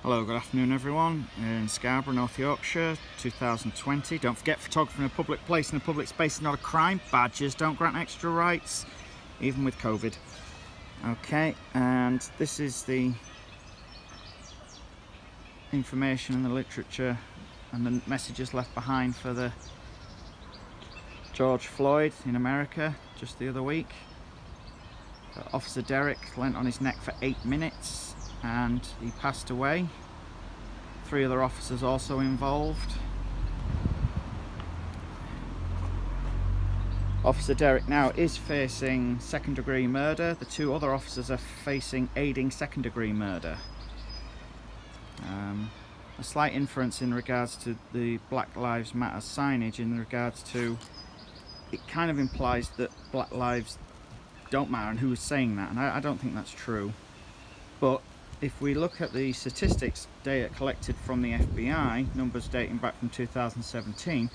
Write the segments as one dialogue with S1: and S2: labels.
S1: Hello, good afternoon everyone. In Scarborough, North Yorkshire, 2020. Don't forget, photography in a public place and a public space is not a crime. Badgers don't grant extra rights, even with COVID. Okay, and this is the information and the literature and the messages left behind for the George Floyd in America just the other week. Officer Derek leant on his neck for 8 minutes and he passed away. 3 other officers also involved. Officer Derek now is facing second-degree murder. The 2 other officers are facing aiding second-degree murder. A slight inference in regards to the Black Lives Matter signage in regards to it kind of implies that Black Lives don't matter, and who is saying that, and I don't think that's true. But if we look at the statistics data collected from the FBI, numbers dating back from 2017,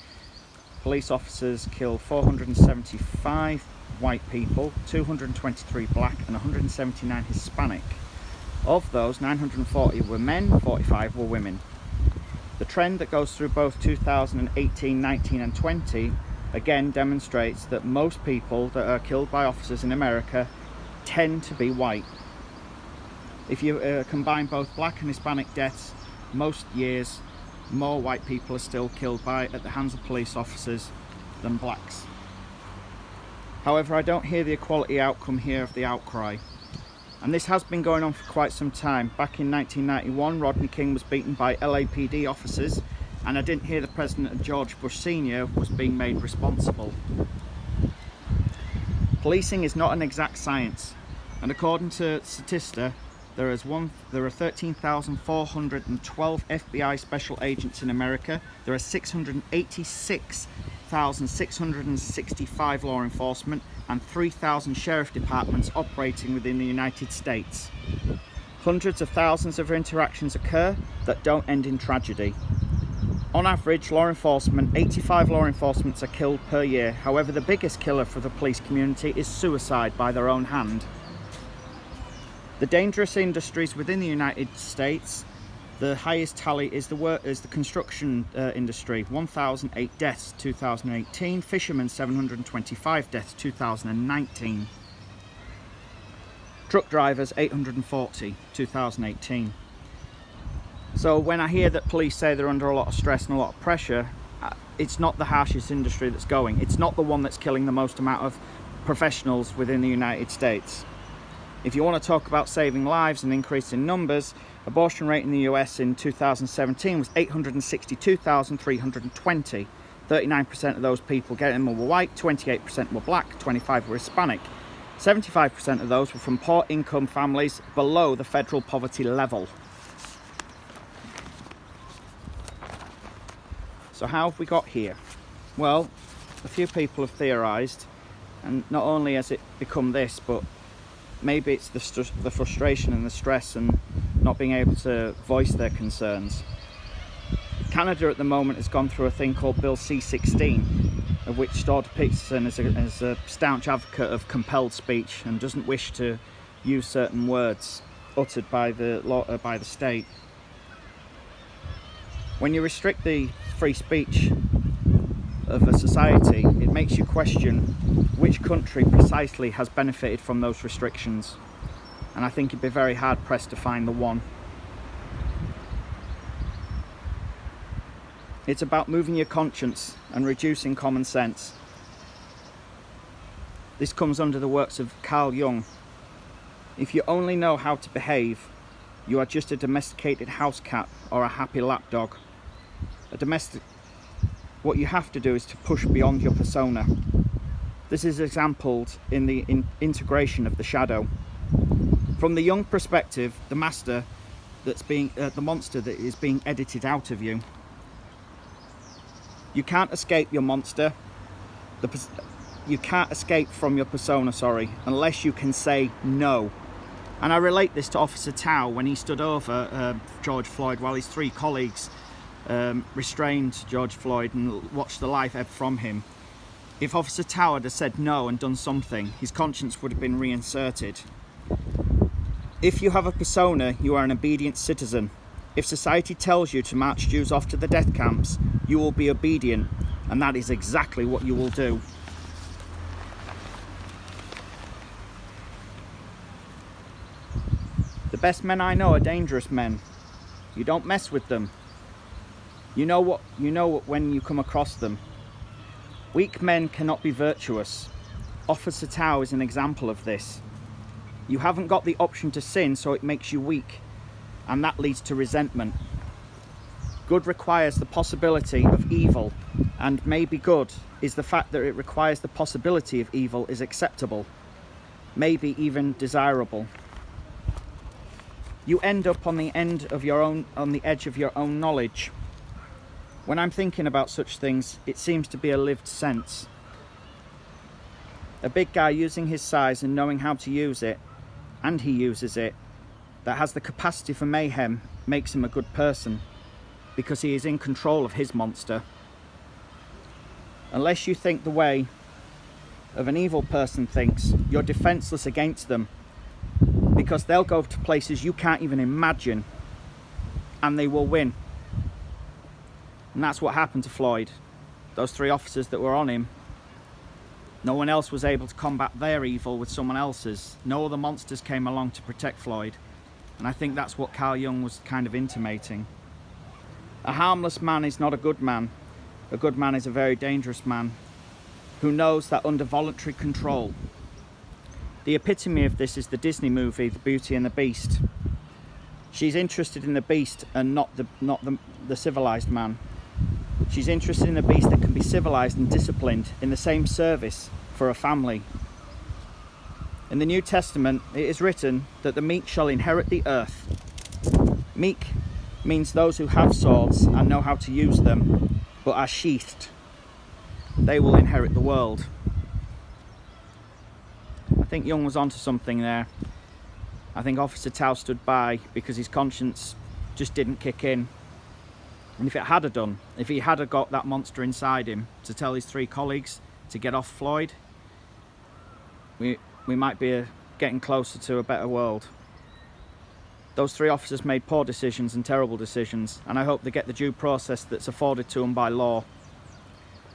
S1: police officers killed 475 white people, 223 black and 179 Hispanic. Of those, 940 were men, 45 were women. The trend that goes through both 2018, 19 and 20 again demonstrates that most people that are killed by officers in America tend to be white. If you combine both black and Hispanic deaths, most years more white people are still killed at the hands of police officers than blacks. However, I don't hear the equality outcome here of the outcry. And this has been going on for quite some time. Back in 1991, Rodney King was beaten by LAPD officers, and I didn't hear the president of George Bush Sr. was being made responsible. Policing is not an exact science, and according to Statista, there are 13,412 FBI special agents in America. There are 686,665 law enforcement and 3,000 sheriff departments operating within the United States. Hundreds of thousands of interactions occur that don't end in tragedy. On average, 85 law enforcements are killed per year. However, the biggest killer for the police community is suicide by their own hand. The dangerous industries within the United States, the highest tally is the construction industry, 1,008 deaths 2018, fishermen 725 deaths 2019, truck drivers 840 2018. So when I hear that police say they're under a lot of stress and a lot of pressure, it's not the harshest industry that's going. It's not the one that's killing the most amount of professionals within the United States. If you want to talk about saving lives and increasing numbers, abortion rate in the US in 2017 was 862,320. 39% of those people getting them were white, 28% were black, 25% were Hispanic. 75% of those were from poor income families below the federal poverty level. So how have we got here? Well, a few people have theorised, and not only has it become this, but maybe it's the frustration and the stress and not being able to voice their concerns. Canada at the moment has gone through a thing called Bill C-16, of which Stord Peterson is a staunch advocate of compelled speech and doesn't wish to use certain words uttered by the state. When you restrict the free speech of a society, it makes you question which country precisely has benefited from those restrictions, and I think you'd be very hard pressed to find the one. It's about moving your conscience and reducing common sense. This comes under the works of Carl Jung. If you only know how to behave, you are just a domesticated house cat or a happy lapdog. What you have to do is to push beyond your persona. This is exampled in the integration of the shadow. From the Jung perspective, the monster that is being edited out of you. You can't escape your monster. You can't escape from your persona, unless you can say no. And I relate this to Officer Tao when he stood over George Floyd while his 3 colleagues restrained George Floyd and watched the life ebb from him. If Officer Tao had said no and done something, his conscience would have been reinserted. If you have a persona, you are an obedient citizen. If society tells you to march Jews off to the death camps, you will be obedient, and that is exactly what you will do. The best men I know are dangerous men. You don't mess with them. You know what when you come across them. Weak men cannot be virtuous. Officer Tao is an example of this. You haven't got the option to sin, so it makes you weak, and that leads to resentment. Good requires the possibility of evil, and maybe good is the fact that it requires the possibility of evil is acceptable, maybe even desirable. You end up on the edge of your own knowledge. When I'm thinking about such things, it seems to be a lived sense. A big guy using his size and knowing how to use it, and he uses it, that has the capacity for mayhem, makes him a good person, because he is in control of his monster. Unless you think the way of an evil person thinks, you're defenseless against them, because they'll go to places you can't even imagine, and they will win. And that's what happened to Floyd. Those 3 officers that were on him, no one else was able to combat their evil with someone else's. No other monsters came along to protect Floyd. And I think that's what Carl Jung was kind of intimating. A harmless man is not a good man. A good man is a very dangerous man who knows that under voluntary control. The epitome of this is the Disney movie, The Beauty and the Beast. She's interested in the beast and not the civilized man. She's interested in the beast that can be civilized and disciplined in the same service for a family. In the New Testament, it is written that the meek shall inherit the earth. Meek means those who have swords and know how to use them, but are sheathed. They will inherit the world. I think Jung was onto something there. I think Officer Tao stood by because his conscience just didn't kick in. And if it had done, if he had got that monster inside him to tell his 3 colleagues to get off Floyd, we might be getting closer to a better world. Those 3 officers made poor decisions and terrible decisions, and I hope they get the due process that's afforded to them by law.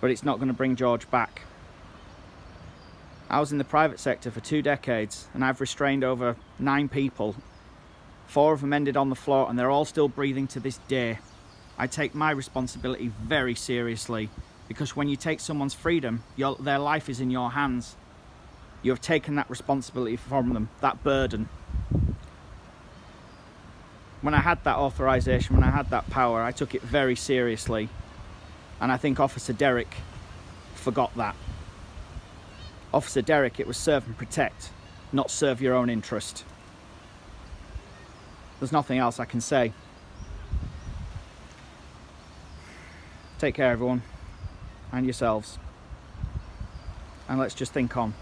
S1: But it's not going to bring George back. I was in the private sector for 2 decades, and I've restrained over 9 people. 4 of them ended on the floor, and they're all still breathing to this day. I take my responsibility very seriously, because when you take someone's freedom, their life is in your hands. You have taken that responsibility from them, that burden. When I had that authorization, when I had that power, I took it very seriously. And I think Officer Derrick forgot that. Officer Derrick, it was serve and protect, not serve your own interest. There's nothing else I can say. Take care, everyone, and yourselves. And let's just think on.